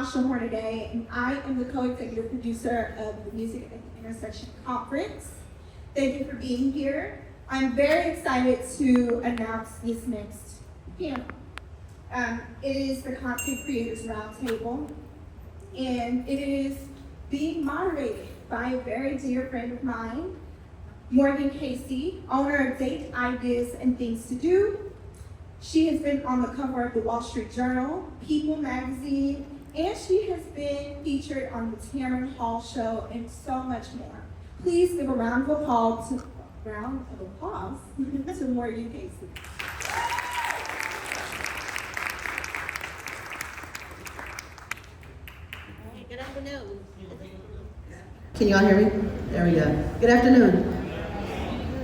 Tasha Hornaday, and I am the co-executive producer of the Music at the Intersection Conference. Thank you for being here. I'm very excited to announce this next panel. It is the Content Creators Roundtable, and it is being moderated by a very dear friend of mine, Morgan Casey, owner of Date Ideas and Things to Do. She has been on the cover of the Wall Street Journal, People magazine, and she has been featured on the Tamron Hall Show and so much more. Please give a round of applause to Morgan Casey. Good afternoon. Can you all hear me? There we go. Good afternoon.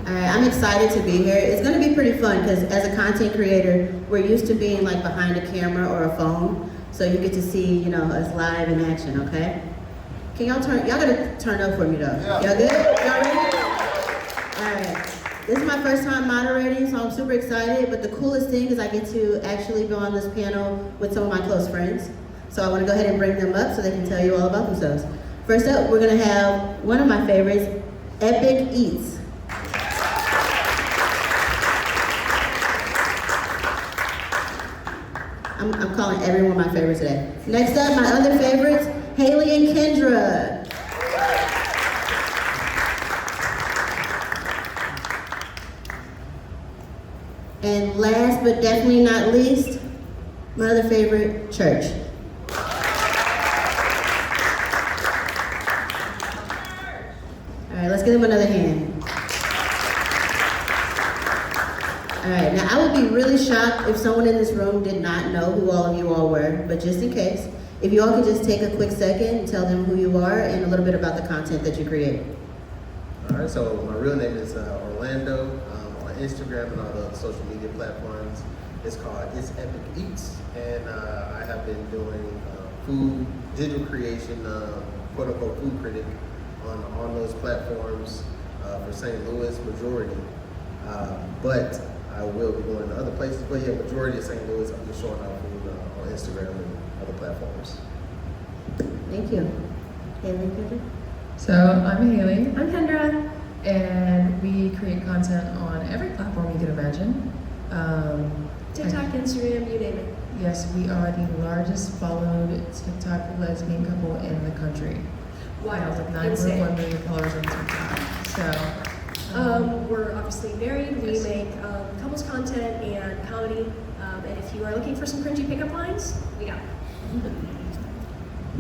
All right, I'm excited to be here. It's gonna be pretty fun because as a content creator, we're used to being like behind a camera or a phone. So you get to see, us live in action, okay? Can y'all gotta turn up for me though. Yeah. Y'all good? Y'all ready? All right. This is my first time moderating, so I'm super excited. But the coolest thing is I get to actually go on this panel with some of my close friends. So I wanna go ahead and bring them up so they can tell you all about themselves. First up, we're gonna have one of my favorites, Epic Eats. I'm calling everyone my favorite today. Next up, my other favorites, Hailee and Kendra. And last but definitely not least, my other favorite, Church. All right, let's give them another hand. All right, now I would be really shocked if someone in this room did not know who all of you all were, but just in case, if you all could just take a quick second and tell them who you are and a little bit about the content that you create. All right, so my real name is Orlando. On Instagram and all the social media platforms, it's called It's Epic Eats, and I have been doing food, digital creation, quote unquote food critic on those platforms for St. Louis majority, but I will be going to other places, but yeah, majority of St. Louis, I'm just showing out food on Instagram and other platforms. Thank you. Hailee and Kendra? So I'm Hailee, I'm Kendra. and we create content on every platform you can imagine. TikTok, Instagram, you name it. Yes, we are the largest followed TikTok lesbian couple in the country. Wow, With 9.1 insane. million followers on TikTok. So, We're obviously married. We Yes. make couples content and comedy. And if you are looking for some cringy pickup lines, we got it.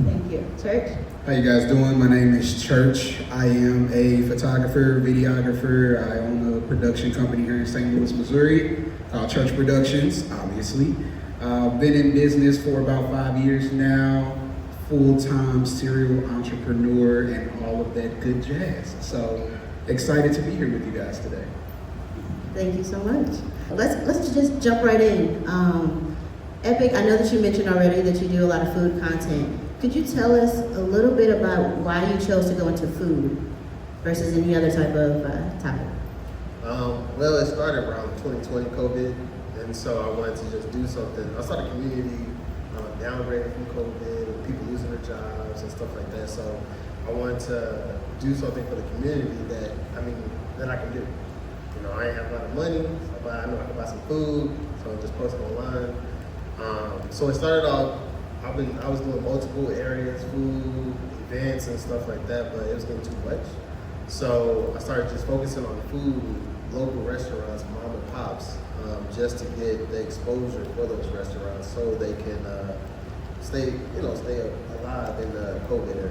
Thank you. Church? How you guys doing? My name is Church. I am a photographer, videographer. I own a production company here in St. Louis, Missouri, called Church Productions, obviously. Been in business for about 5 years now, full-time serial entrepreneur and all of that good jazz. So excited to be here with you guys today. Thank you so much. Let's just jump right in. Epic, I know that you mentioned already that you do a lot of food content. Could you tell us a little bit about why you chose to go into food versus any other type of topic? Well, it started around 2020 COVID, and so I wanted to just do something. I saw the community downgrading from COVID and people losing their jobs and stuff like that. So I wanted to do something for the community that I can do. I ain't have a lot of money, but I know I can buy some food, so I just posted online. So it started off, I was doing multiple areas, food, events and stuff like that, but it was getting too much. So I started just focusing on food, local restaurants, mom and pops, just to get the exposure for those restaurants so they can stay alive in the COVID era.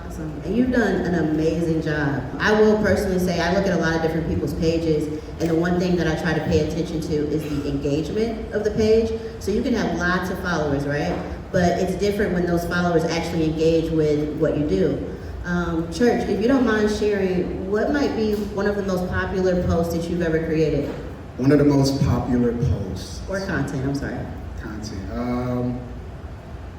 Awesome. And you've done an amazing job. I will personally say I look at a lot of different people's pages, and the one thing that I try to pay attention to is the engagement of the page. So you can have lots of followers, right? But it's different when those followers actually engage with what you do. Church, if you don't mind sharing, what might be one of the most popular posts that you've ever created? One of the most popular posts. Or content, I'm sorry. Content.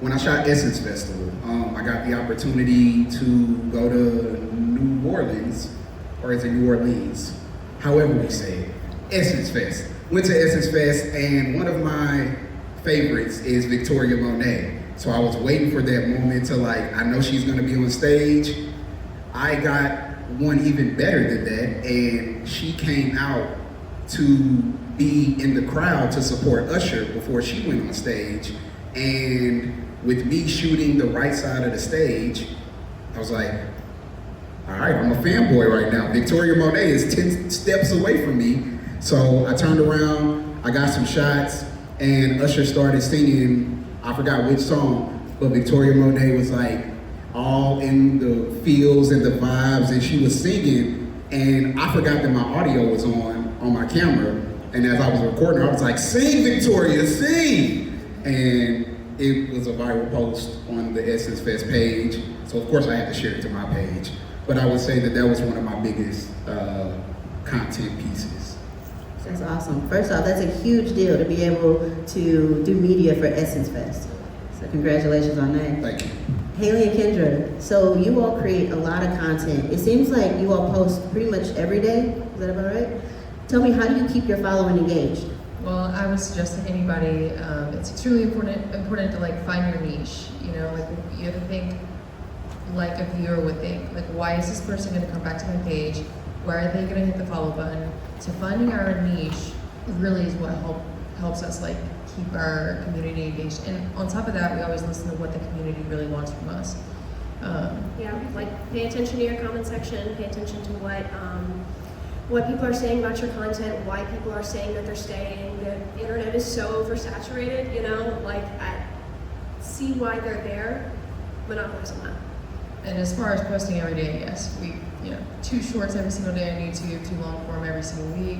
When I shot Essence Festival, I got the opportunity to go to New Orleans, or is it New Orleans? However we say it, Essence Fest. Went to Essence Fest, and one of my favorites is Victoria Monet. So I was waiting for that moment to like, I know she's gonna be on stage. I got one even better than that, and she came out to be in the crowd to support Usher before she went on stage. And with me shooting the right side of the stage, I was like, all right, I'm a fanboy right now. Victoria Monet is 10 steps away from me. So I turned around, I got some shots, and Usher started singing, I forgot which song, but Victoria Monet was like all in the feels and the vibes, and she was singing, and I forgot that my audio was on my camera, and as I was recording, I was like, sing, Victoria, sing! And it was a viral post on the Essence Fest page, so of course I had to share it to my page. But I would say that that was one of my biggest content pieces. That's awesome. First off, that's a huge deal to be able to do media for Essence Fest. So congratulations on that. Thank you. Hailee and Kendra, so you all create a lot of content. It seems like you all post pretty much every day. Is that about right? Tell me, how do you keep your following engaged? Well, I would suggest to anybody, it's extremely important to like find your niche. You know, like you have to think like a viewer would think. Like, why is this person going to come back to my page? Why are they going to hit the follow button? So finding our niche really is what helps us like keep our community engaged. And on top of that, we always listen to what the community really wants from us. Yeah, like pay attention to your comment section, pay attention to what people are saying about your content, why people are saying that they're staying. The internet is so oversaturated, you know, like see why they're there, monopolize on that. And as far as posting every day, yes, we 2 shorts every single day on YouTube, 2 long form every single week.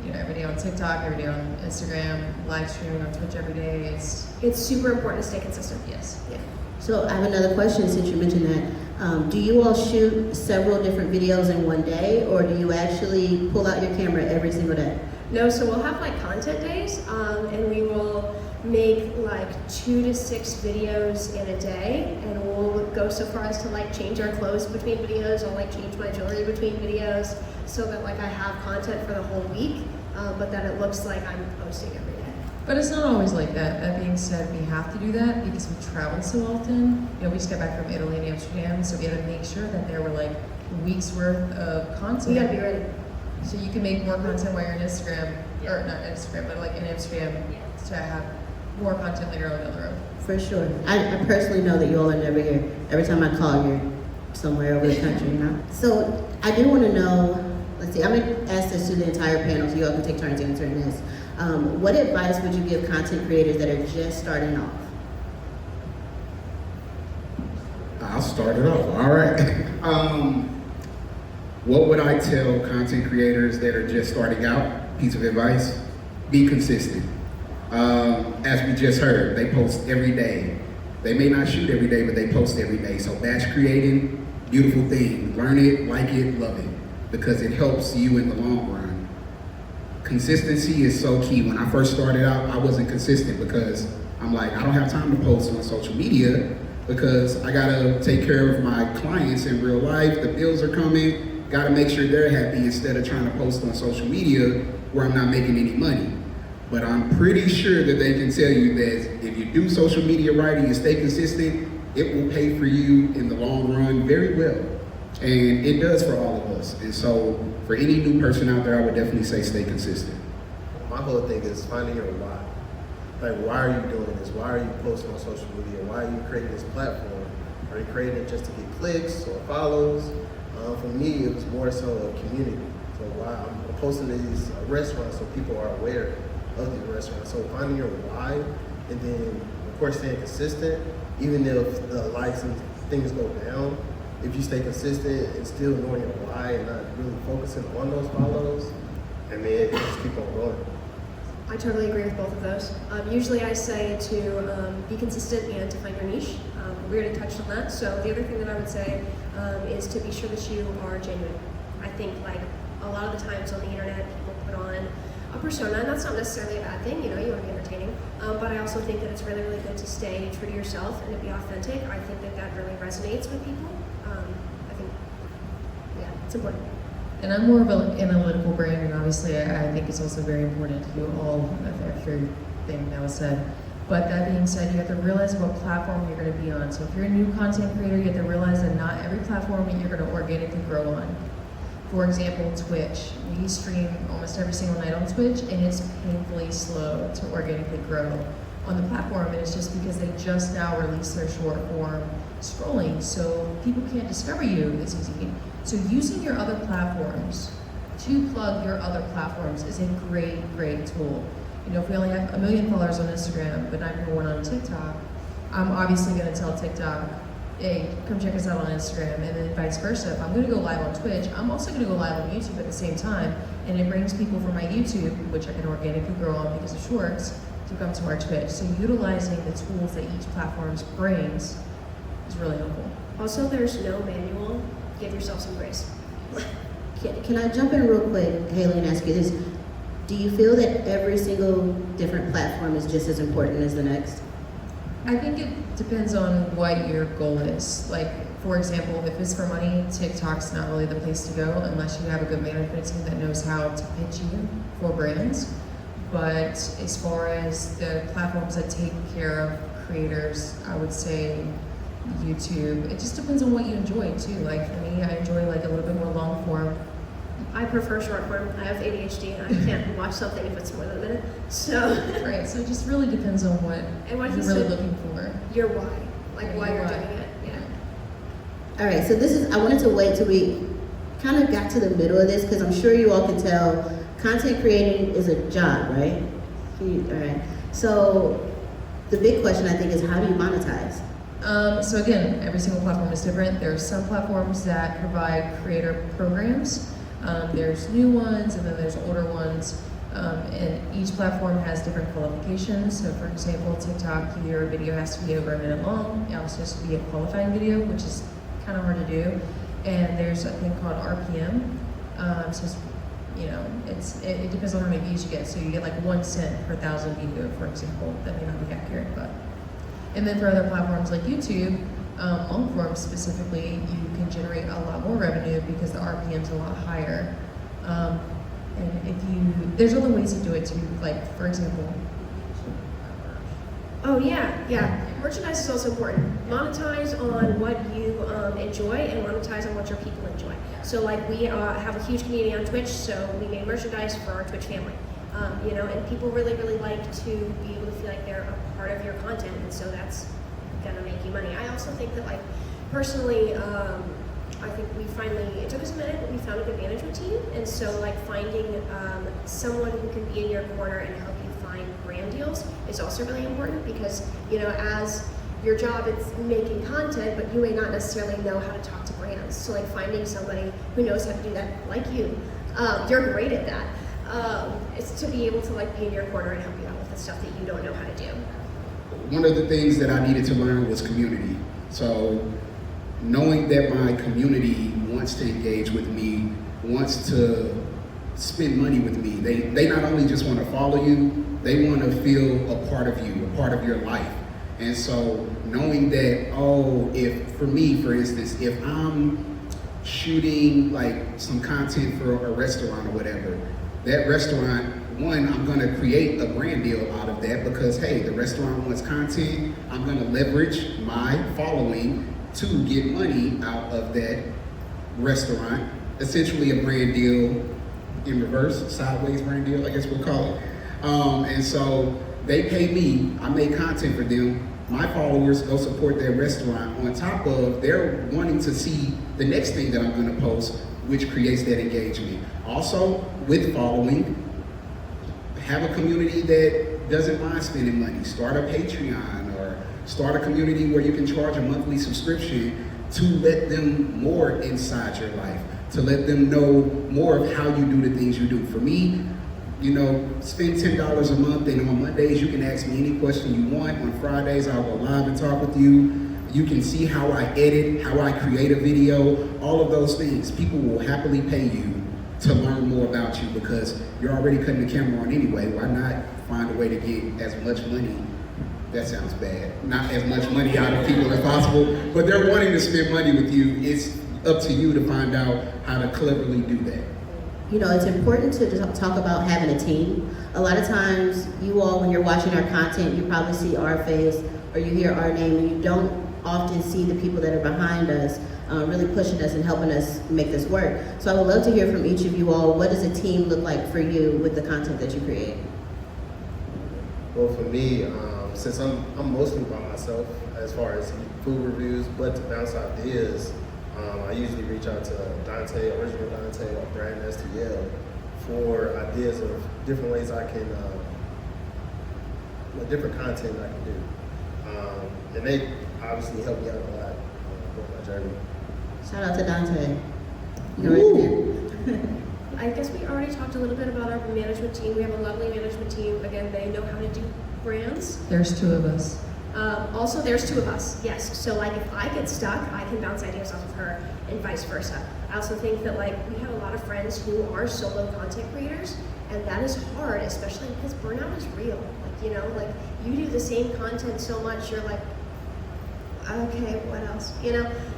You know, every day on TikTok, every day on Instagram, live streaming on Twitch every day. It's super important to stay consistent. Yes. Yeah. So I have another question since you mentioned that. Do you all shoot several different videos in one day, or do you actually pull out your camera every single day? No, so we'll have like content days, and we will make like 2 to 6 videos in a day, and we'll go so far as to like change our clothes between videos, or like change my jewelry between videos, so that like I have content for the whole week, but that it looks like I'm posting every day. But it's not always like that. That being said, we have to do that because we travel so often. You know, we just got back from Italy and Amsterdam, so we had to make sure that there were like weeks worth of content. We gotta be ready. So you can make more content while you're in Instagram, or not Instagram, but like in Amsterdam, to have more content later on down the road. For sure. I personally know that you all are never here. Every time I call, you're somewhere over the country, you know? So I do want to know, let's see, I'm going to ask this to the entire panel so you all can take turns answering this. What advice would you give content creators that are just starting off? I'll start it off. All right. What would I tell content creators that are just starting out? Piece of advice: be consistent. As we just heard, they post every day. They may not shoot every day, but they post every day. So batch creating, beautiful thing. Learn it, like it, love it, because it helps you in the long run. Consistency is so key. When I first started out, I wasn't consistent because I'm like, I don't have time to post on social media because I gotta take care of my clients in real life. The bills are coming, gotta make sure they're happy instead of trying to post on social media where I'm not making any money. But I'm pretty sure that they can tell you that if you do social media right and you stay consistent, it will pay for you in the long run very well. And it does for all of us. And so for any new person out there, I would definitely say stay consistent. My whole thing is finding your why. Like, why are you doing this? Why are you posting on social media? Why are you creating this platform? Are you creating it just to get clicks or follows? For me, it was more so a community. So why I'm posting these restaurants so people are aware of these restaurants. So finding your why, and then of course staying consistent, even if the likes and things go down. If you stay consistent and still knowing your why and not really focusing on those follows, and then you just keep on going. I totally agree with both of those. Usually I say to be consistent and to find your niche. We already touched on that. So the other thing that I would say is to be sure that you are genuine. I think like a lot of the times on the internet, people put on a persona, and that's not necessarily a bad thing, you know, you want to be entertaining. But I also think that it's really, really good to stay true to yourself and to be authentic. I think that that really resonates with people. I think, yeah, it's important. And I'm more of an analytical brain, and obviously I think it's also very important to do all of everything that was said. But that being said, you have to realize what platform you're going to be on. So if you're a new content creator, you have to realize that not every platform that you're going to organically grow on. For example, Twitch. We stream almost every single night on Twitch, and it's painfully slow to organically grow on the platform, and it's just because they just now released their short form scrolling, so people can't discover you as easy. So using your other platforms to plug your other platforms is a great, great tool. You know, if we only have 1 million followers on Instagram, but not number one on TikTok, I'm obviously gonna tell TikTok, hey, come check us out on Instagram, and then vice versa. If I'm gonna go live on Twitch, I'm also gonna go live on YouTube at the same time, and it brings people from my YouTube, which I can organically grow on because of shorts, to come to our Twitch. So utilizing the tools that each platform brings is really helpful. Also, there's no manual. Give yourself some grace. Can I jump in real quick, Hailee, and ask you this? Do you feel that every single different platform is just as important as the next? I think it depends on what your goal is. Like, for example, if it's for money, TikTok's not really the place to go unless you have a good management team that knows how to pitch you for brands. But as far as the platforms that take care of creators, I would say YouTube. It just depends on what you enjoy too. Like for me, I enjoy like a little bit more long form. I prefer short form. I have ADHD and I can't watch something if it's more than a minute. So Right, so it just really depends on what and what you're he really said, looking for. your why, like Yeah, why your you're why. doing it. Yeah. All right, so this is, I wanted to wait till we kind of got to the middle of this because I'm sure you all can tell content creating is a job, right? All right, so the big question I think is how do you monetize? So again, every single platform is different. There are some platforms that provide creator programs. There's new ones and then there's older ones. And each platform has different qualifications. So for example, TikTok, your video has to be over 1 minute long. It also has to be a qualifying video, which is kind of hard to do. And there's a thing called RPM. So it's, you know, it depends on how many views you get. So you get like 1 cent per 1,000 video, for example. That may not be accurate, but. And then for other platforms like YouTube, long form specifically, you can generate a lot more revenue because the RPM is a lot higher. And if you, there's other ways to do it too, like for example. Oh yeah. Merchandise is also important. Monetize on what you enjoy and monetize on what your people enjoy. So like we have a huge community on Twitch, so we made merchandise for our Twitch family. You know, and people really, really like to be able to feel like they're a part of your content, and so that's gonna make you money. I also think that, like, personally, I think we finally, it took us a minute, but we found a good management team, and so, like, finding someone who can be in your corner and help you find brand deals is also really important because, you know, as your job, it's making content, but you may not necessarily know how to talk to brands. So, like, finding somebody who knows how to do that, like you, you're great at that. It's to be able to like be in your corner and help you out with the stuff that you don't know how to do. One of the things that I needed to learn was community. So knowing that my community wants to engage with me, wants to spend money with me, they not only just want to follow you, they want to feel a part of you, a part of your life. And so knowing that, oh, if for me, for instance, if I'm shooting like some content for a restaurant or whatever, that restaurant, one, I'm gonna create a brand deal out of that because, hey, the restaurant wants content. I'm gonna leverage my following to get money out of that restaurant. Essentially a brand deal in reverse, sideways brand deal, I guess we'll call it. And so they pay me, I make content for them. My followers go support their restaurant on top of they're wanting to see the next thing that I'm gonna post, which creates that engagement. Also, with following, have a community that doesn't mind spending money. Start a Patreon or start a community where you can charge a monthly subscription to let them more inside your life, to let them know more of how you do the things you do. For me, you know, spend $10 a month, and on Mondays you can ask me any question you want. On Fridays I'll go live and talk with you. You can see how I edit, how I create a video, all of those things. People will happily pay you to learn more about you because you're already cutting the camera on anyway. Why not find a way to get as much money, that sounds bad, not as much money out of people as possible, but they're wanting to spend money with you. It's up to you to find out how to cleverly do that. it's important to just talk about having a team. A lot of times, you all, when you're watching our content, you probably see our face or you hear our name, and you don't often see the people that are behind us really pushing us and helping us make this work. So I would love to hear from each of you all, what does a team look like for you with the content that you create? Well, for me, since I'm mostly by myself as far as food reviews, but to bounce ideas, I usually reach out to Dante, original Dante, or Brand STL for ideas of different ways I can, different content I can do. And they obviously help me out a lot with my journey. Shout out to Dante. I guess we already talked a little bit about our management team. We have a lovely management team. Again, they know how to do brands. There's 2 of us. Also, there's 2 of us, yes. So like if I get stuck, I can bounce ideas off of her and vice versa. I also think that like we have a lot of friends who are solo content creators, and that is hard, especially because burnout is real. Like, like you do the same content so much, you're like, okay, what else?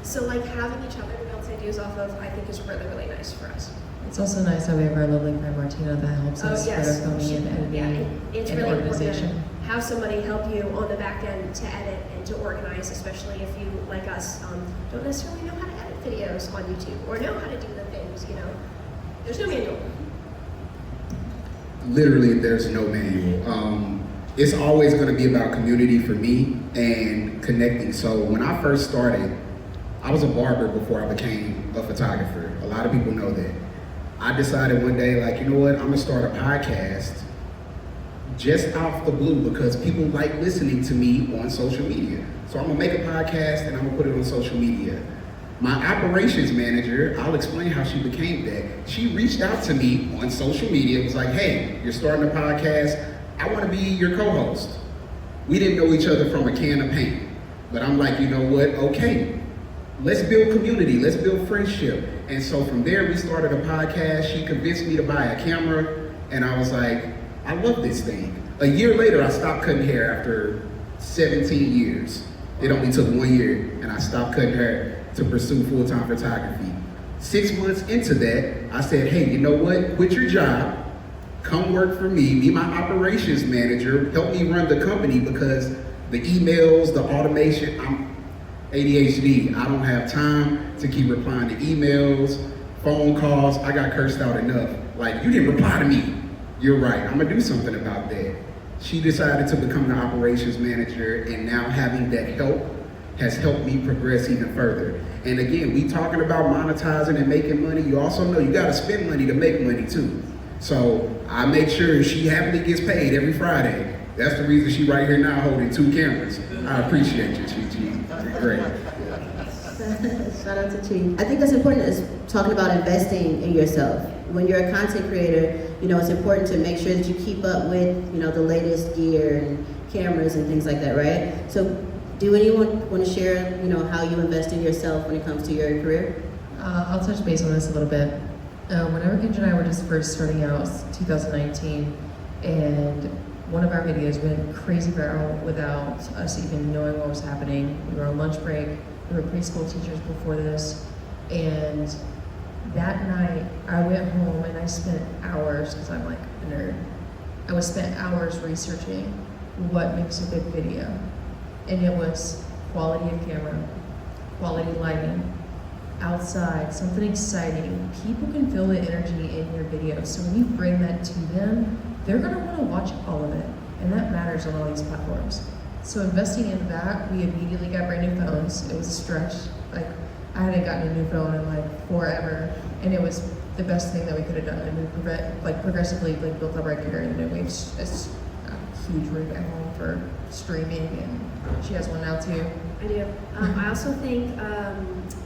So like having each other to bounce ideas off of, I think is really, really nice for us. It's also nice that we have our lovely friend Martina that helps us with our filming and editing It's and really organization. important to have somebody help you on the back end to edit and to organize, especially if you, like us, don't necessarily know how to edit videos on YouTube or know how to do the things, There's no manual. Literally, there's no manual. It's always going to be about community for me and connecting. So when I first started, I was a barber before I became a photographer. A lot of people know that. I decided one day, like, you know what, I'm gonna start a podcast just off the blue because people like listening to me on social media. So I'm gonna make a podcast and I'm gonna put it on social media. My operations manager, I'll explain how she became that. She reached out to me on social media, was like, hey, you're starting a podcast, I wanna be your co-host. We didn't know each other from a can of paint, but I'm like, you know what, okay, let's build community, let's build friendship. And so from there, we started a podcast. She convinced me to buy a camera, and I was like, I love this thing. A year later, I stopped cutting hair after 17 years. It only took 1 year, and I stopped cutting hair to pursue full-time photography. 6 months into that, I said, hey, you know what? Quit your job, come work for me, be my operations manager, help me run the company because the emails, the automation, I'm ADHD, I don't have time to keep replying to emails, phone calls. I got cursed out enough. Like, you didn't reply to me. You're right, I'm gonna do something about that. She decided to become the operations manager, and now having that help has helped me progress even further. And again, we talking about monetizing and making money. You also know you gotta spend money to make money too. So I make sure she happily gets paid every Friday. That's the reason she right here now holding 2 cameras. I appreciate you, Chi-Chi. Great. Shout out to Chi. I think that's important is talking about investing in yourself. When you're a content creator, it's important to make sure that you keep up with, the latest gear and cameras and things like that, right? So do anyone want to share, how you invest in yourself when it comes to your career? I'll touch base on this a little bit. Whenever Kendra and I were just first starting out, 2019, and one of our videos went crazy viral without us even knowing what was happening. We were on lunch break. We were preschool teachers before this. And that night, I went home and I spent hours, because I'm like a nerd, I spent hours researching what makes a good video. And it was quality of camera, quality lighting, outside, something exciting. People can feel the energy in your videos. So when you bring that to them, they're gonna wanna watch all of it. And that matters on all these platforms. So investing in that, we immediately got brand new phones. It was a stretch. Like, I hadn't gotten a new phone in like forever. And it was the best thing that we could have done. And we progressively built up our gear. And we have a huge rig at home for streaming, and she has one now too. I do. I also think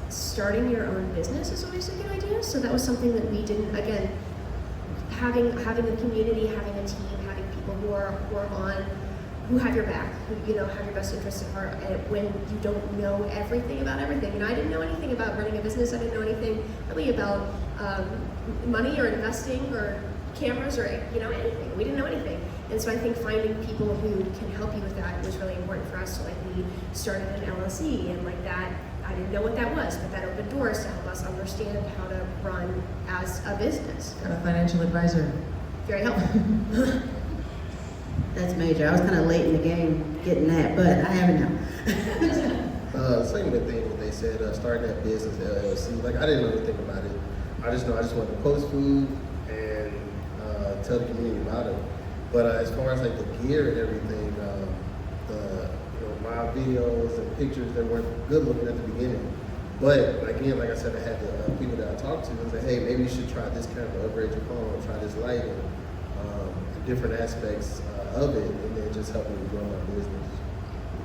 starting your own business is always a good idea. So that was something that we didn't, again, having a community, having a team, having people who are on, who have your back, who have your best interests at heart. And when you don't know everything about everything, I didn't know anything about running a business. I didn't know anything really about money or investing or cameras or anything. We didn't know anything. And so I think finding people who can help you with that was really important for us. So like we started an LLC, and like that I didn't know what that was, but that opened doors to help us understand how to run as a business. Got a financial advisor. Very helpful. That's major. I was kind of late in the game getting that, but I have it now. Same with thing what they said, starting that business LLC. Like I didn't know anything about it. I just know I just wanted to post food and tell the community about it. But as far as like the gear and everything, my videos and pictures, they weren't good looking at the beginning. But again, like I said, I had the people that I talked to and said, hey, maybe you should try this camera, upgrade your phone, try this lighting, different aspects of it, and then just help me grow my business.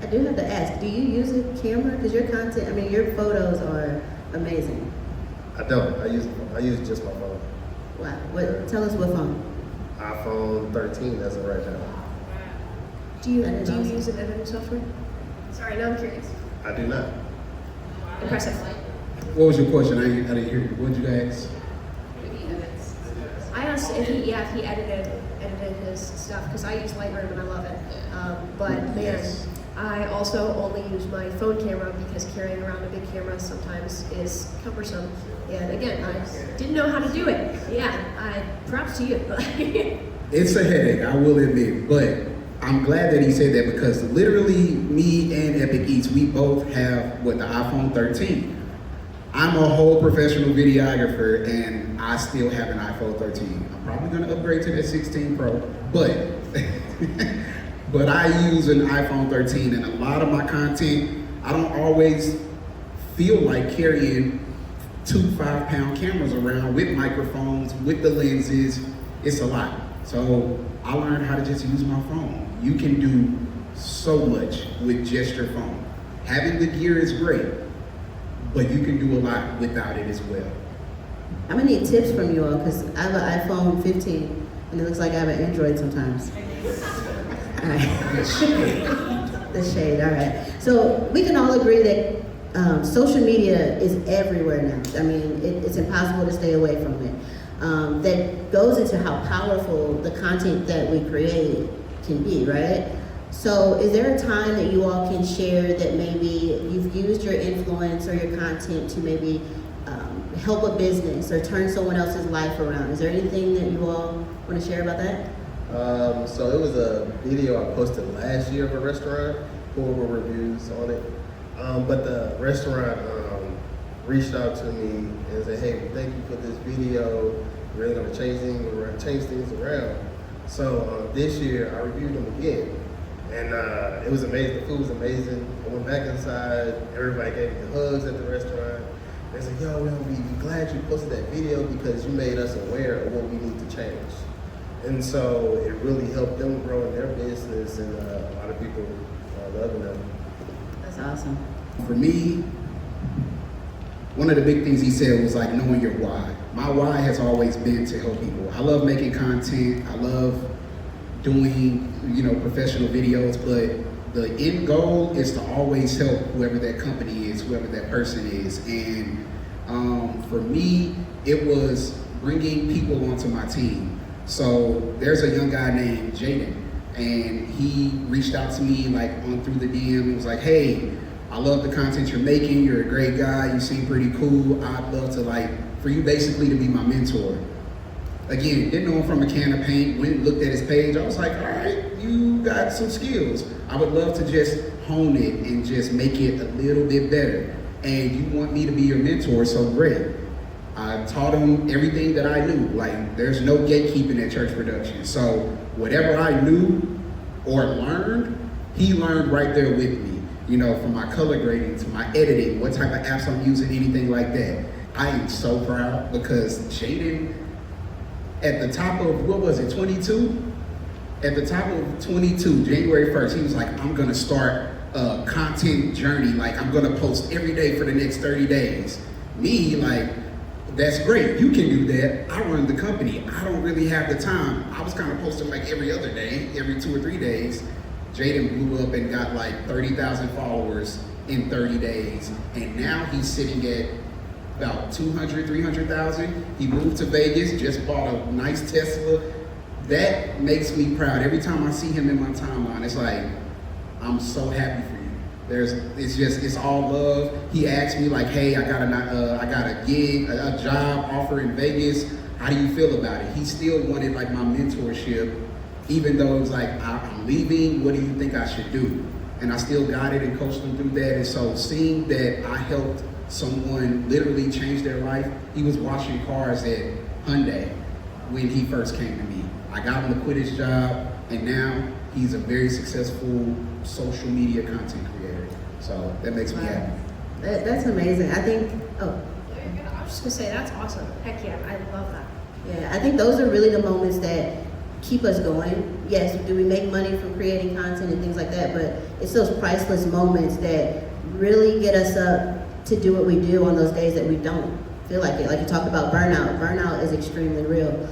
I do have to ask, do you use a camera? Because your content, I mean, your photos are amazing. I don't. I use just my phone. Wow. Tell us what phone. iPhone 13 as of right now. Do you That is awesome. use an editing software? Sorry, now I'm curious. I do not. Impressive. What was your question? I didn't hear you. What did you ask? I asked if he edited his stuff, because I use Lightroom and I love it. But man, Yes. I also only use my phone camera because carrying around a big camera sometimes is cumbersome. And again, I didn't know how to do it. Yeah, props to you. It's a headache, I will admit, but I'm glad that he said that because literally me and Epic Eats, we both have the iPhone 13. I'm a whole professional videographer and I still have an iPhone 13. I'm probably gonna upgrade to the 16 Pro, but but I use an iPhone 13 and a lot of my content, I don't always feel like carrying 2 5-pound cameras around with microphones, with the lenses. It's a lot. So I learned how to just use my phone. You can do so much with just your phone. Having the gear is great, but you can do a lot without it as well. I'm gonna need tips from you all because I have an iPhone 15 and it looks like I have an Android sometimes. All right. The shade, all right. So we can all agree that social media is everywhere now. I mean, it's impossible to stay away from it. That goes into how powerful the content that we create can be, right? So is there a time that you all can share that maybe you've used your influence or your content to maybe help a business or turn someone else's life around? Is there anything that you all want to share about that? So it was a video I posted last year of a restaurant, horrible reviews on it. But the restaurant reached out to me and said, hey, thank you for this video. We're really gonna change things around. So this year I reviewed them again. And it was amazing, the food was amazing. I went back inside, everybody gave me the hugs at the restaurant. They said, yo, we're glad you posted that video because you made us aware of what we need to change. And so it really helped them grow in their business and a lot of people loving them. That's awesome. For me, one of the big things he said was like knowing your why. My why has always been to help people. I love making content. I love doing, professional videos, but the end goal is to always help whoever that company is, whoever that person is. And for me, it was bringing people onto my team. So there's a young guy named Jaden, and he reached out to me through the DM and was like, hey, I love the content you're making. You're a great guy. You seem pretty cool. I'd love to for you basically to be my mentor. Again, didn't know him from a can of paint. Went and looked at his page. I was like, all right, you got some skills. I would love to just hone it and just make it a little bit better. And you want me to be your mentor, so great. I taught him everything that I knew. There's no gatekeeping at church production. So whatever I knew or learned, he learned right there with me. From my color grading to my editing, what type of apps I'm using, anything like that. I am so proud because Jaden, at the top of, 22? At the top of 22, January 1st, he was like, I'm gonna start a content journey. I'm gonna post every day for the next 30 days. Me, that's great, you can do that. I run the company, I don't really have the time. I was kind of posting every other day, every 2 or 3 days. Jaden blew up and got 30,000 followers in 30 days. And now he's sitting at about 200, 300,000. He moved to Vegas, just bought a nice Tesla. That makes me proud. Every time I see him in my timeline, it's I'm so happy for you It's all love. He asked me like, hey, I got a gig, a job offer in Vegas. How do you feel about it? He still wanted like my mentorship, even though it was like, I'm leaving, what do you think I should do? And I still got it and coached him through that. And so seeing that I helped someone literally change their life, he was washing cars at Hyundai when he first came to me. I got him to quit his job, and now he's a very successful social media content creator. So that makes me happy. That's amazing. I think, I was just gonna say, that's awesome. Heck yeah, I love that. yeah, I think those are really the moments that keep us going. Yes, do we make money from creating content and things like that, but it's those priceless moments that really get us up to do what we do on those days that we don't feel like it. Like you talked about burnout. Burnout is extremely real.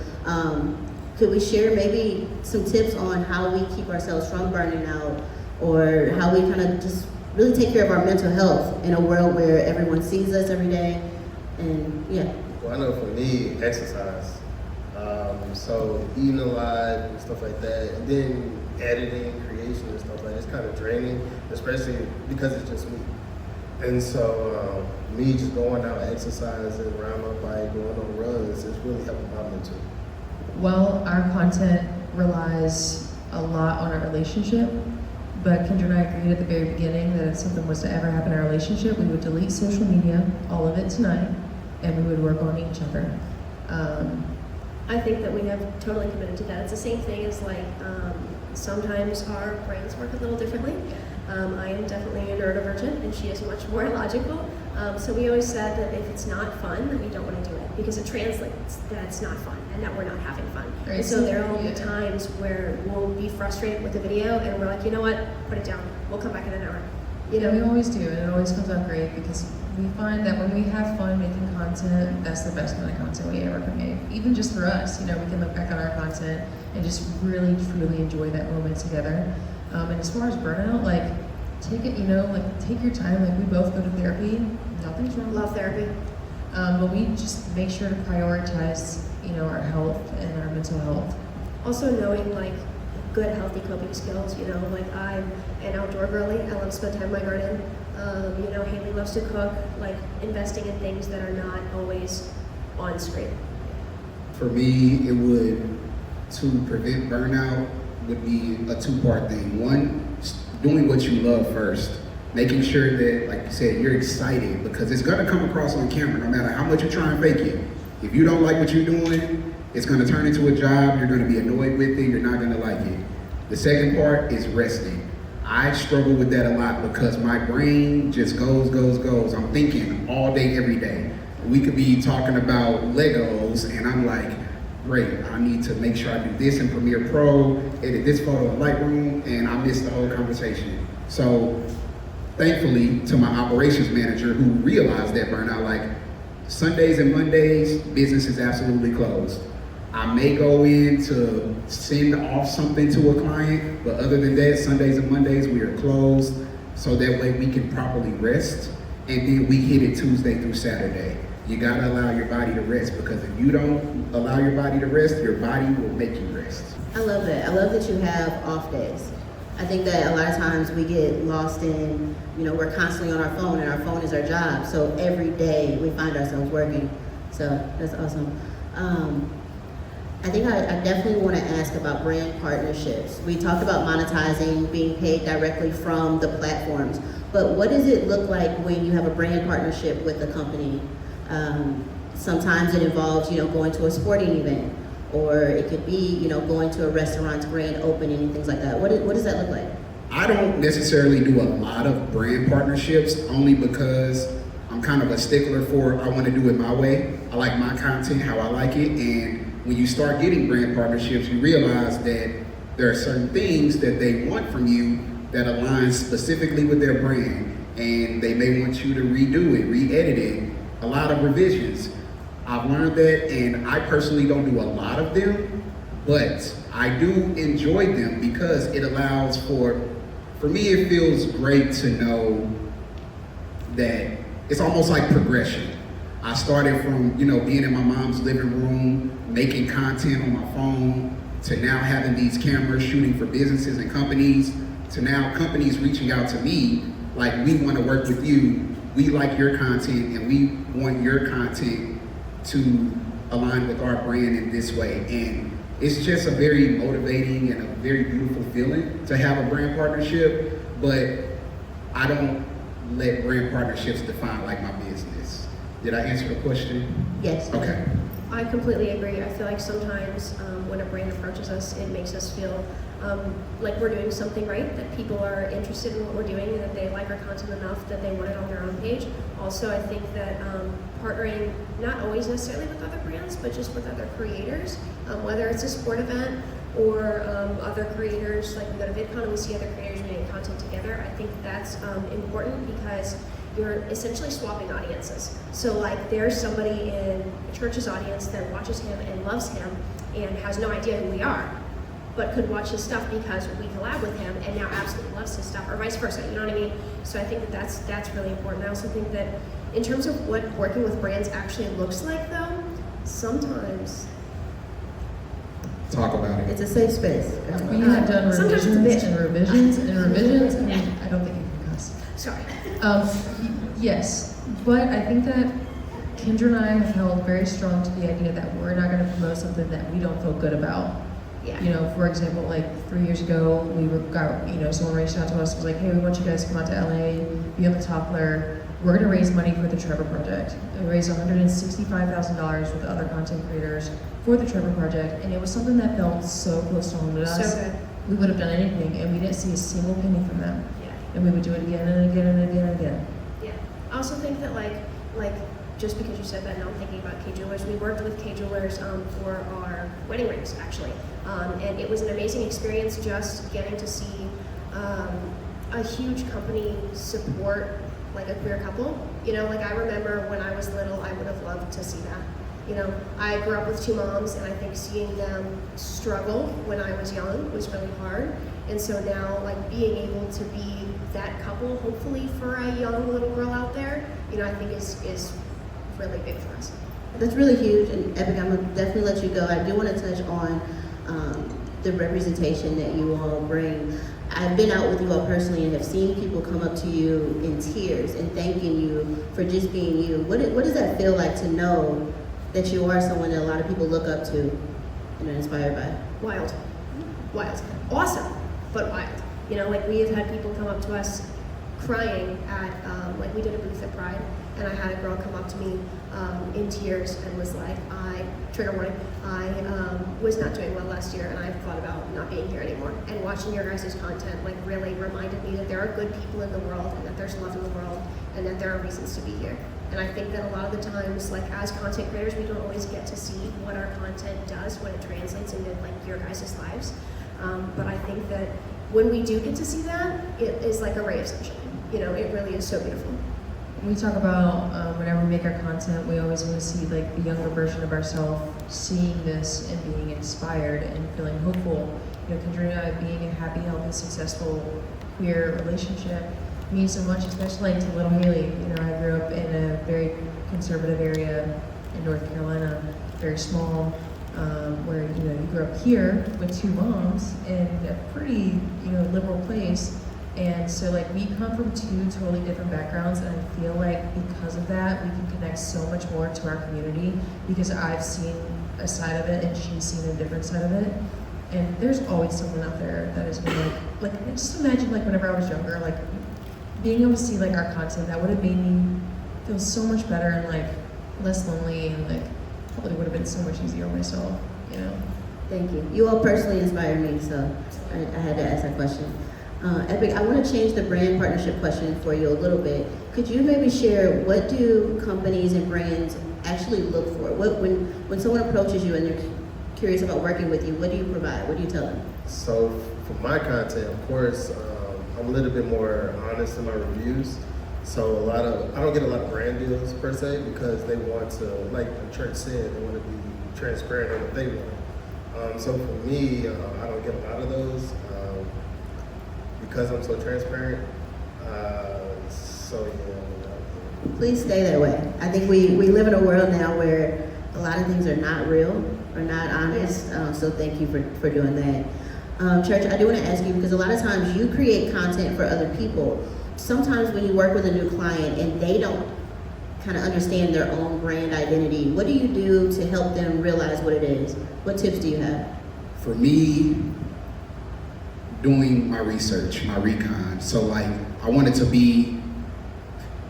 Could we share maybe some tips on how we keep ourselves from burning out, or how we kind of just really take care of our mental health in a world where everyone sees us every day? And yeah. Well, I know for me, exercise. So eating a lot and stuff like that, and then editing, creation and stuff like that, it's kind of draining, especially because it's just me. And so me just going out exercising, riding my bike, going on runs, it's really helping my mental. Well, our content relies a lot on our relationship, but Kendra and I agreed at the very beginning that if something was to ever happen in our relationship, we would delete social media, all of it tonight, and we would work on each other. I think that we have totally committed to that. It's the same thing as like, sometimes our brains work a little differently. I am definitely a neurodivergent and she is much more logical. So we always said that if it's not fun, then we don't want to do it because it translates that it's not fun and that we're not having fun. Right. And so there will be times where we'll be frustrated with the video and we're like, you know what, put it down. We'll come back in an hour. You know, we always do, and it always comes out great because we find that when we have fun making content, that's the best kind of content we ever can make. Even just for us, we can look back on our content and just really, truly enjoy that moment together. And as far as burnout, like, take it, take your time. Like, we both go to therapy. Nothing's wrong. love therapy. But we just make sure to prioritize, our health and our mental health. Also knowing like good healthy coping skills, like I'm an outdoor girly, I love to spend time in my garden. Hailee loves to cook, like investing in things that are not always on screen. For me, to prevent burnout would be a two-part thing. One, doing what you love first. Making sure that, like you said, you're excited because it's gonna come across on camera no matter how much you try and fake it. If you don't like what you're doing, it's gonna turn into a job, you're gonna be annoyed with it, you're not gonna like it. The second part is resting. I struggle with that a lot because my brain just goes. I'm thinking all day, every day. We could be talking about Legos and I'm like, great, I need to make sure I do this in Premiere Pro, edit this photo in Lightroom, and I miss the whole conversation. So thankfully to my operations manager who realized that burnout, like Sundays and Mondays, business is absolutely closed. I may go in to send off something to a client, but other than that, Sundays and Mondays, we are closed. So that way we can properly rest, and then we hit it Tuesday through Saturday. You gotta allow your body to rest because if you don't allow your body to rest, your body will make you rest. I love that. I love that you have off days. I think that a lot of times we get lost in, we're constantly on our phone and our phone is our job. So every day we find ourselves working. So that's awesome. I think I definitely want to ask about brand partnerships. We talked about monetizing, being paid directly from the platforms, but what does it look like when you have a brand partnership with a company? Sometimes it involves, going to a sporting event, or it could be, going to a restaurant's grand opening and things like that. What does that look like? I don't necessarily do a lot of brand partnerships only because I'm kind of a stickler for I want to do it my way. I like my content how I like it, and when you start getting brand partnerships, you realize that there are certain things that they want from you that align specifically with their brand, and they may want you to redo it, re-edit it, a lot of revisions. I've learned that, and I personally don't do a lot of them, but I do enjoy them because it allows for me it feels great to know that it's almost like progression. I started from, being in my mom's living room, making content on my phone, to now having these cameras shooting for businesses and companies, to now companies reaching out to me like, we want to work with you, we like your content, and we want your content to align with our brand in this way. And it's just a very motivating and a very beautiful feeling to have a brand partnership, but I don't let brand partnerships define like my business. Did I answer the question? Yes. Okay. I completely agree. I feel like sometimes when a brand approaches us, it makes us feel like we're doing something right, that people are interested in what we're doing, and that they like our content enough that they want it on their own page. Also, I think that partnering, not always necessarily with other brands, but just with other creators, whether it's a sport event or other creators, like we go to VidCon and we see other creators making content together. I think that's important because you're essentially swapping audiences. So like there's somebody in Church's audience that watches him and loves him and has no idea who we are, but could watch his stuff because we collab with him and now absolutely loves his stuff, or vice versa, you know what I mean? So I think that that's really important. I also think that in terms of what working with brands actually looks like though, sometimes Talk about it. It's a safe space. We have done Sometimes it's a revisions bitch. and revisions and revisions, and I don't think you can cuss. sorry. Yes, but I think that Kendra and I have held very strong to the idea that we're not going to promote something that we don't feel good about. Yeah. You know, for example, like 3 years ago, someone reached out to us, was like, hey, we want you guys to come out to LA, be on the top layer. We're going to raise money for the Trevor Project. We raised $165,000 with other content creators for the Trevor Project, and it was something that felt so close to home to us. So good. We would have done anything, and we didn't see a single penny from them. Yeah. And we would do it again and again and again and again. Yeah. I also think that like just because you said that, now I'm thinking about K Jewelers. We worked with K Jewelers for our wedding rings actually, and it was an amazing experience just getting to see a huge company support like a queer couple. You know, like I remember when I was little, I would have loved to see that. You know, I grew up with two moms, and I think seeing them struggle when I was young was really hard. And so now, like being able to be that couple, hopefully for a young little girl out there, you know, I think is really big for us. That's really huge, and Epic, I'm gonna definitely let you go. I do want to touch on the representation that you all bring. I've been out with you all personally and have seen people come up to you in tears and thanking you for just being you. What does that feel like to know that you are someone that a lot of people look up to and are inspired by? Wild. Awesome, but wild. You know, like we have had people come up to us crying at, like we did a booth at Pride, and I had a girl come up to me in tears and was like, trigger warning, I was not doing well last year, and I thought about not being here anymore. And watching your guys' content like really reminded me that there are good people in the world, and that there's love in the world, and that there are reasons to be here. And I think that a lot of the times, like as content creators, we don't always get to see what our content does when it translates into like your guys' lives. But I think that when we do get to see that, it is like a ray of sunshine. You know, it really is so beautiful. We talk about whenever we make our content, we always want to see like the younger version of ourselves seeing this and being inspired and feeling hopeful. You know, Kendra and I being a happy, healthy, successful queer relationship means so much, especially to little Hailee. You know, I grew up in a very conservative area in North Carolina, very small, where you grew up here with two moms in a pretty liberal place. And so like we come from two totally different backgrounds, and I feel like because of that we can connect so much more to our community, because I've seen a side of it and she's seen a different side of it. And there's always someone out there that has been like just imagine like whenever I was younger, like being able to see like our content, that would have made me feel so much better and like less lonely, and like probably would have been so much easier on myself, you know. Thank you. You all personally inspire me, so I had to ask that question. Epic, I want to change the brand partnership question for you a little bit. Could you maybe share, what do companies and brands actually look for? When someone approaches you and they're curious about working with you, what do you provide? What do you tell them? So for my content, of course, I'm a little bit more honest in my reviews. So I don't get a lot of brand deals per se, because they want to, like the church said, they want to be transparent on what they want. So for me, I don't get a lot of those because I'm so transparent. So yeah. Please stay that way. I think we live in a world now where a lot of things are not real or not honest. So thank you for doing that. Church, I do want to ask you, because a lot of times you create content for other people. sometimes when you work with a new client and they don't kind of understand their own brand identity, what do you do to help them realize what it is? What tips do you have? For me, doing my research, my recon. So like, I wanted to be,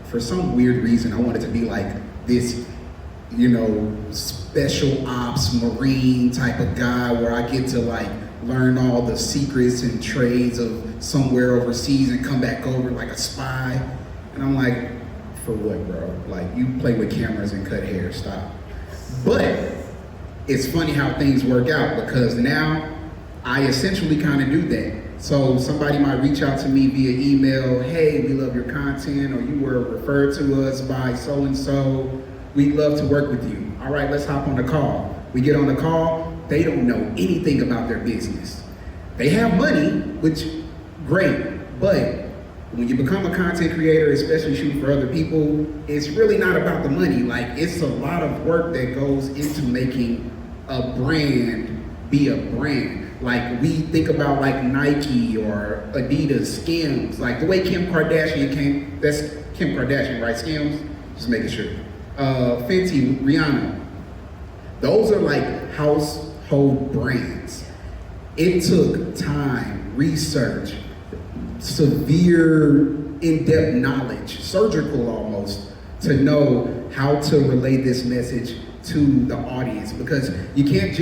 for some weird reason, I wanted to be like this, you know, special ops Marine type of guy where I get to like learn all the secrets and trades of somewhere overseas and come back over like a spy. And I'm like, for what, bro? Like, you play with cameras and cut hair, stop. But it's funny how things work out, because now I essentially kind of do that. So somebody might reach out to me via email, hey, we love your content, or you were referred to us by so-and-so, we'd love to work with you. All right, let's hop on the call. We get on the call, they don't know anything about their business. They have money, which, great, but when you become a content creator, especially shooting for other people, it's really not about the money. Like, it's a lot of work that goes into making a brand be a brand. Like, we think about like Nike or Adidas, Skims, like the way Kim Kardashian came, that's Kim Kardashian, right? Skims, just making sure. Fenty, Rihanna, those are like household brands. It took time, research, severe in-depth knowledge, surgical almost, to know how to relay this message to the audience, because I can't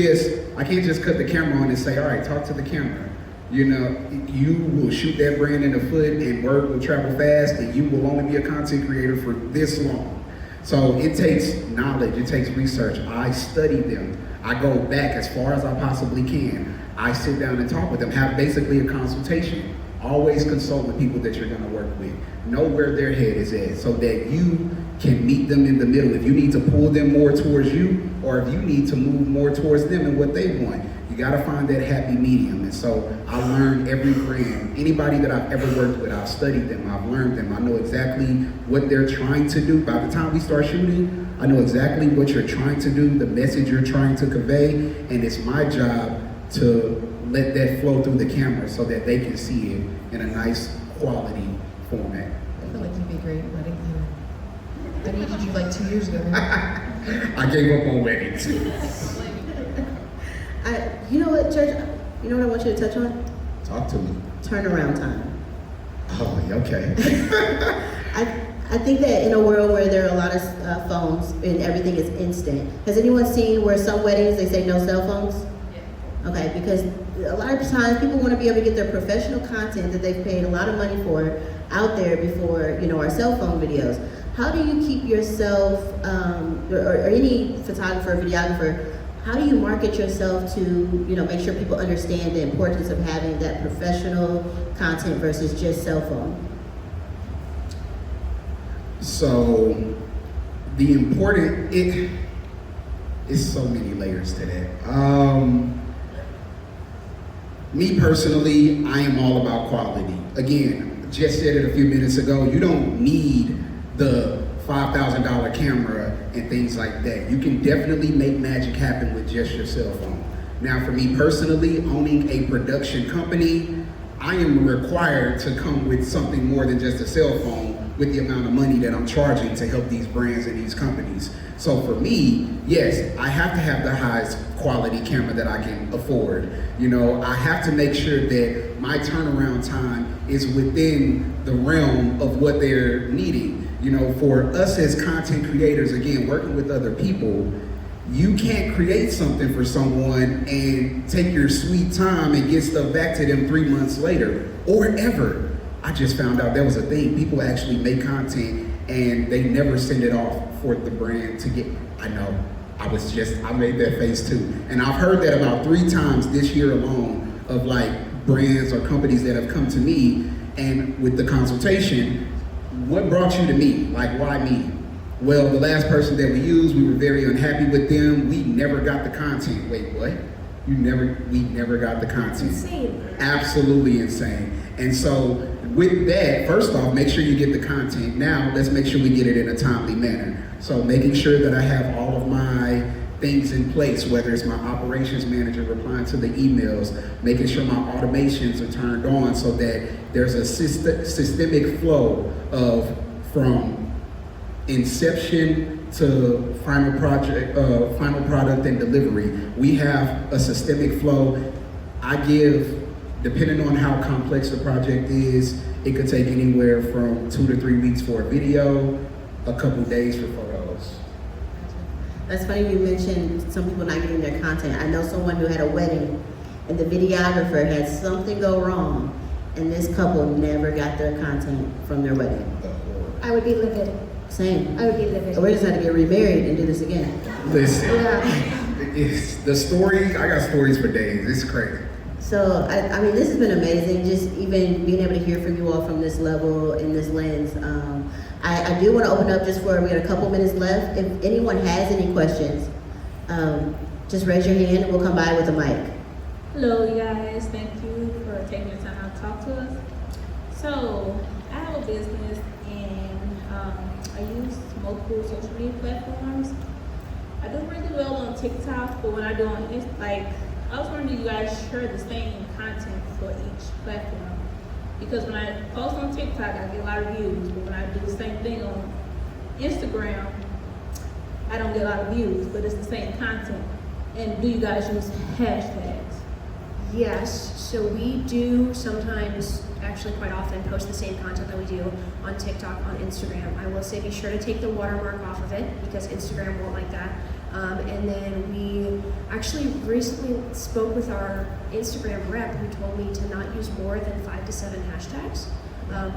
just cut the camera on and say, all right, talk to the camera. You know, you will shoot that brand in the foot and word will travel fast, and you will only be a content creator for this long. So it takes knowledge, it takes research. I study them. I go back as far as I possibly can. I sit down and talk with them, have basically a consultation. Always consult with people that you're gonna work with. Know where their head is at so that you can meet them in the middle. If you need to pull them more towards you, or if you need to move more towards them and what they want, you gotta find that happy medium. And so I learn every brand. Anybody that I've ever worked with, I've studied them, I've learned them. I know exactly what they're trying to do. By the time we start shooting, I know exactly what you're trying to do, the message you're trying to convey, and it's my job to let that flow through the camera so that they can see it in a nice quality format. I feel like you'd be great at wedding planner. I needed you like 2 years ago. I gave up on weddings. You know what, Church? You know what I want you to touch on? Talk to me. Turnaround time. Oh, okay. I think that in a world where there are a lot of phones and everything is instant, has anyone seen where some weddings they say no cell phones? Yeah. Okay, because a lot of times people want to be able to get their professional content that they've paid a lot of money for out there before, you know, our cell phone videos. How do you keep yourself, or any photographer or videographer, how do you market yourself to, you know, make sure people understand the importance of having that professional content versus just cell phone? So the important, it's so many layers to that. Me personally, I am all about quality. Again, just said it a few minutes ago, you don't need the $5,000 camera and things like that. You can definitely make magic happen with just your cell phone. Now for me personally, owning a production company, I am required to come with something more than just a cell phone with the amount of money that I'm charging to help these brands and these companies. So for me, yes, I have to have the highest quality camera that I can afford. You know, I have to make sure that my turnaround time is within the realm of what they're needing. You know, for us as content creators, again, working with other people, you can't create something for someone and take your sweet time and get stuff back to them 3 months later, or ever. I just found out that was a thing. People actually make content and they never send it off for the brand to get. I know, I made that face too. And I've heard that about 3 times this year alone of like brands or companies that have come to me and with the consultation, what brought you to me? Like, why me? Well, the last person that we used, we were very unhappy with them. We never got the content. Wait, what? We never got the content. Insane. Absolutely insane. And so with that, first off, make sure you get the content. Now, let's make sure we get it in a timely manner. So making sure that I have all of my things in place, whether it's my operations manager replying to the emails, making sure my automations are turned on so that there's a systemic flow of from inception to final product and delivery. We have a systemic flow. I give, depending on how complex the project is, it could take anywhere from 2 to 3 weeks for a video, a couple days for photos. That's funny you mentioned some people not getting their content. I know someone who had a wedding and the videographer had something go wrong and this couple never got their content from their wedding. I would be livid. Same. I would be livid. We just had to get remarried and do this again. Listen, Yeah. it's the stories, I got stories for days, it's crazy. So, I mean, this has been amazing, just even being able to hear from you all from this level, in this lens. I do want to open up just for, we got a couple minutes left. If anyone has any questions, just raise your hand and we'll come by with a mic. Hello, you guys. Thank you for taking the time out to talk to us. So, I have a business and I use multiple social media platforms. I do really well on TikTok, but when I do on I was wondering if you guys share the same content for each platform. Because when I post on TikTok, I get a lot of views, but when I do the same thing on Instagram, I don't get a lot of views, but it's the same content. And do you guys use hashtags? Yes, so we do sometimes, actually quite often, post the same content that we do on TikTok, on Instagram. I will say be sure to take the watermark off of it because Instagram won't like that. And then we actually recently spoke with our Instagram rep who told me to not use more than 5 to 7 hashtags,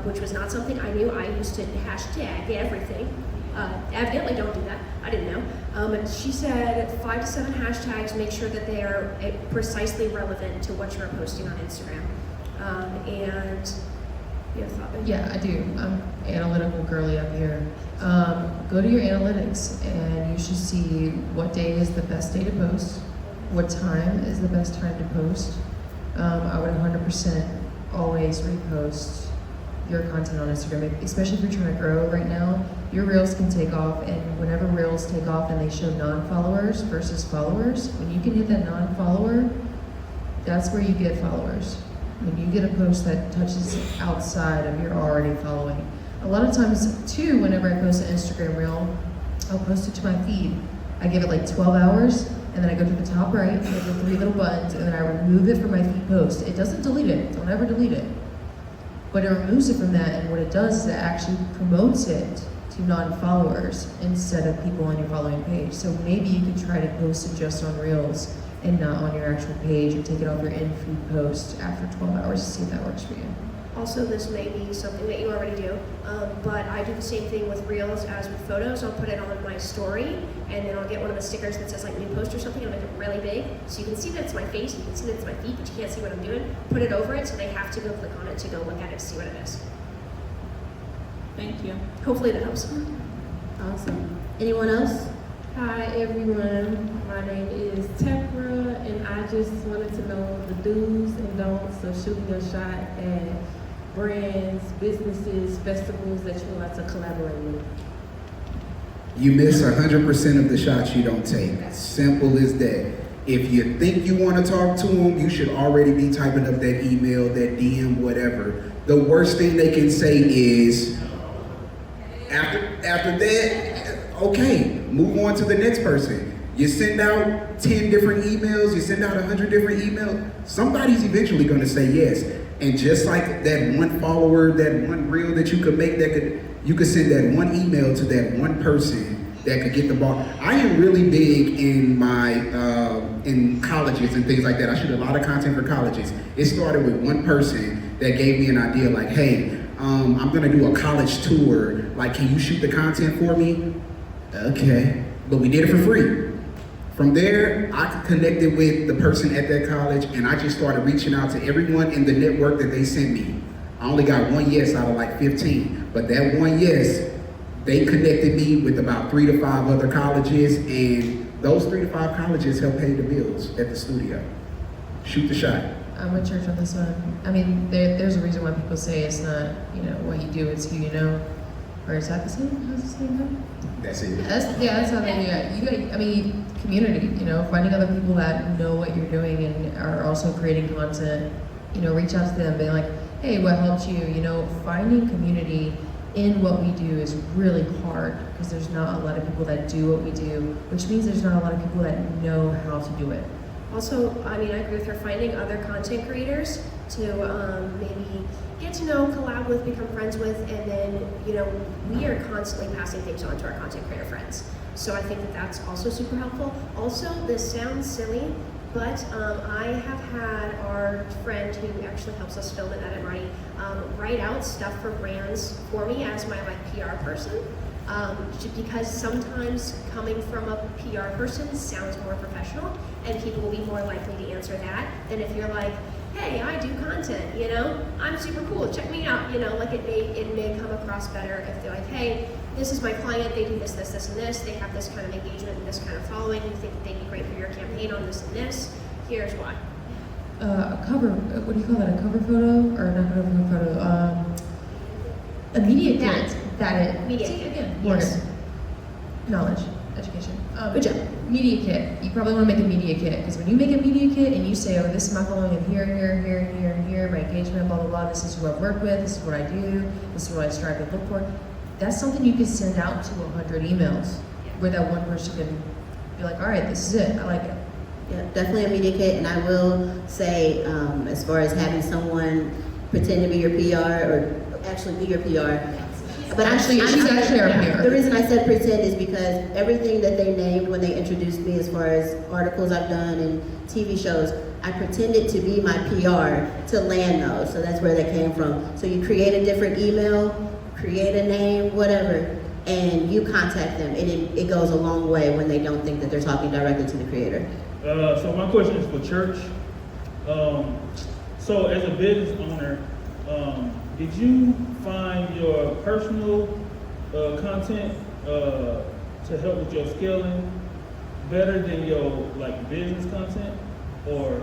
which was not something I knew. I used to hashtag everything. Evidently don't do that. I didn't know. And she said 5 to 7 hashtags, make sure that they are precisely relevant to what you're posting on Instagram. And you have a thought? Yeah, I do. I'm analytical girly up here. Go to your analytics and you should see what day is the best day to post, what time is the best time to post. I would 100% always repost your content on Instagram, especially if you're trying to grow right now. Your reels can take off, and whenever reels take off and they show non-followers versus followers, when you can hit that non-follower, that's where you get followers. When you get a post that touches outside of your already following. A lot of times too, whenever I post an Instagram reel, I'll post it to my feed. I give it like 12 hours, and then I go to the top right, and there's the 3 little buttons, and then I remove it from my feed post. It doesn't delete it, don't ever delete it. But it removes it from that, and what it does is it actually promotes it to non-followers instead of people on your following page. So maybe you could try to post it just on Reels and not on your actual page, and take it off your in-feed post after 12 hours to see if that works for you. Also, this may be something that you already do, but I do the same thing with Reels as with photos. I'll put it on my story, and then I'll get one of the stickers that says like new post or something, and make it really big, so you can see that it's my face, you can see that it's my feet, but you can't see what I'm doing. Put it over it, so they have to go click on it to go look at it to see what it is. Thank you. Hopefully that helps. Awesome. Anyone else? Hi everyone, my name is Tekra, and I just wanted to know the do's and don'ts of shooting your shot at brands, businesses, festivals that you would like to collaborate with. You miss 100% of the shots you don't take. Simple as that. If you think you want to talk to them, you should already be typing up that email, that DM, whatever. The worst thing they can say is, after that, okay, move on to the next person. You send out 10 different emails, you send out 100 different emails, somebody's eventually going to say yes. And just like that one follower, that one reel that you could make, you could send that one email to that one person that could get the ball. I am really big in my in colleges and things like that. I shoot a lot of content for colleges. It started with one person that gave me an idea like, hey, I'm gonna do a college tour. Like, can you shoot the content for me? Okay, but we did it for free. From there, I connected with the person at that college, and I just started reaching out to everyone in the network that they sent me. I only got one yes out of like 15, but that one yes, they connected me with about 3 to 5 other colleges, and those 3 to 5 colleges helped pay the bills at the studio. Shoot the shot. I'm with church on this one. I mean, there's a reason why people say it's not, what you do, it's who you know. Or is that the same? How's the same go? That's it. That's how they do it. community, you know, finding other people that know what you're doing and are also creating content, you know, reach out to them, being like, hey, what helped you? You know, finding community in what we do is really hard because there's not a lot of people that do what we do, which means there's not a lot of people that know how to do it. Also, I mean, I agree with her, finding other content creators to maybe get to know, collab with, become friends with, and then, you know, we are constantly passing things on to our content creator friends. So I think that that's also super helpful. Also, this sounds silly, but I have had our friend who actually helps us film and edit Marty write out stuff for brands for me as my like PR person. Because sometimes coming from a PR person sounds more professional and people will be more likely to answer that than if you're like, hey, I do content, you know, I'm super cool, check me out, you know, like it may come across better if they're like, hey, this is my client, they do this, this, this, and this, they have this kind of engagement and this kind of following, you think that they'd be great for your campaign on this and this, here's why. A cover, what do you call that, a cover photo, or not a cover photo, a media kit. Media See, kit. again, Yes. Morgan. Knowledge, education. Good job. Media kit. You probably want to make a media kit because when you make a media kit and you say, oh, this is my following of here, here, here, here, and here, my engagement, blah, blah, blah, this is who I've worked with, this is what I do, this is what I strive to look for, that's something you can send out to 100 emails where that one person can be like, all right, this is it, I like it. Yeah, definitely a media kit, and I will say, as far as having someone pretend to be your PR or actually be your PR. But She's actually our PR. The reason I said pretend is because everything that they named when they introduced me as far as articles I've done and TV shows, I pretended to be my PR to land those. So that's where that came from. So you create a different email, create a name, whatever, and you contact them. It goes a long way when they don't think that they're talking directly to the creator. So my question is for church. So as a business owner, did you find your personal content to help with your scaling better than your like business content, or?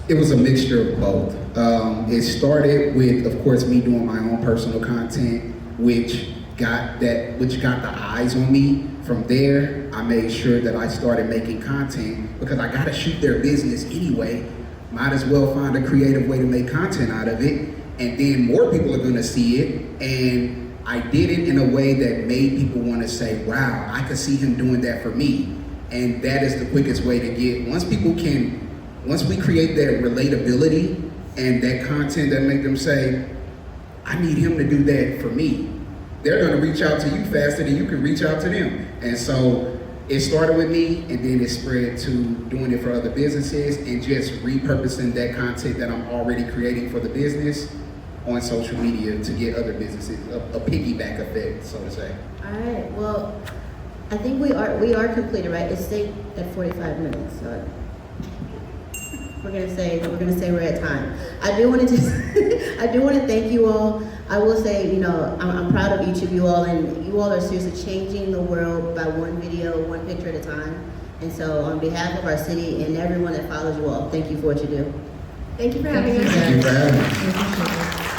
It was a mixture of both. It started with, of course, me doing my own personal content, which got the eyes on me. From there, I made sure that I started making content because I gotta shoot their business anyway. Might as well find a creative way to make content out of it, and then more people are gonna see it. And I did it in a way that made people wanna say, wow, I could see him doing that for me. And that is the quickest way to get, once we create that relatability and that content that make them say, I need him to do that for me, they're gonna reach out to you faster than you can reach out to them. And so it started with me, and then it spread to doing it for other businesses and just repurposing that content that I'm already creating for the business on social media to get other businesses, a piggyback effect, so to say. All right, well, I think we are completed, right? It's stayed at 45 minutes, so we're gonna say we're at time. I do want to thank you all. I will say, you know, I'm proud of each of you all, and you all are seriously changing the world by one video, one picture at a time. And so on behalf of our city and everyone that follows you all, thank you for what you do. Thank you for having us. Thank you for having us. We appreciate it.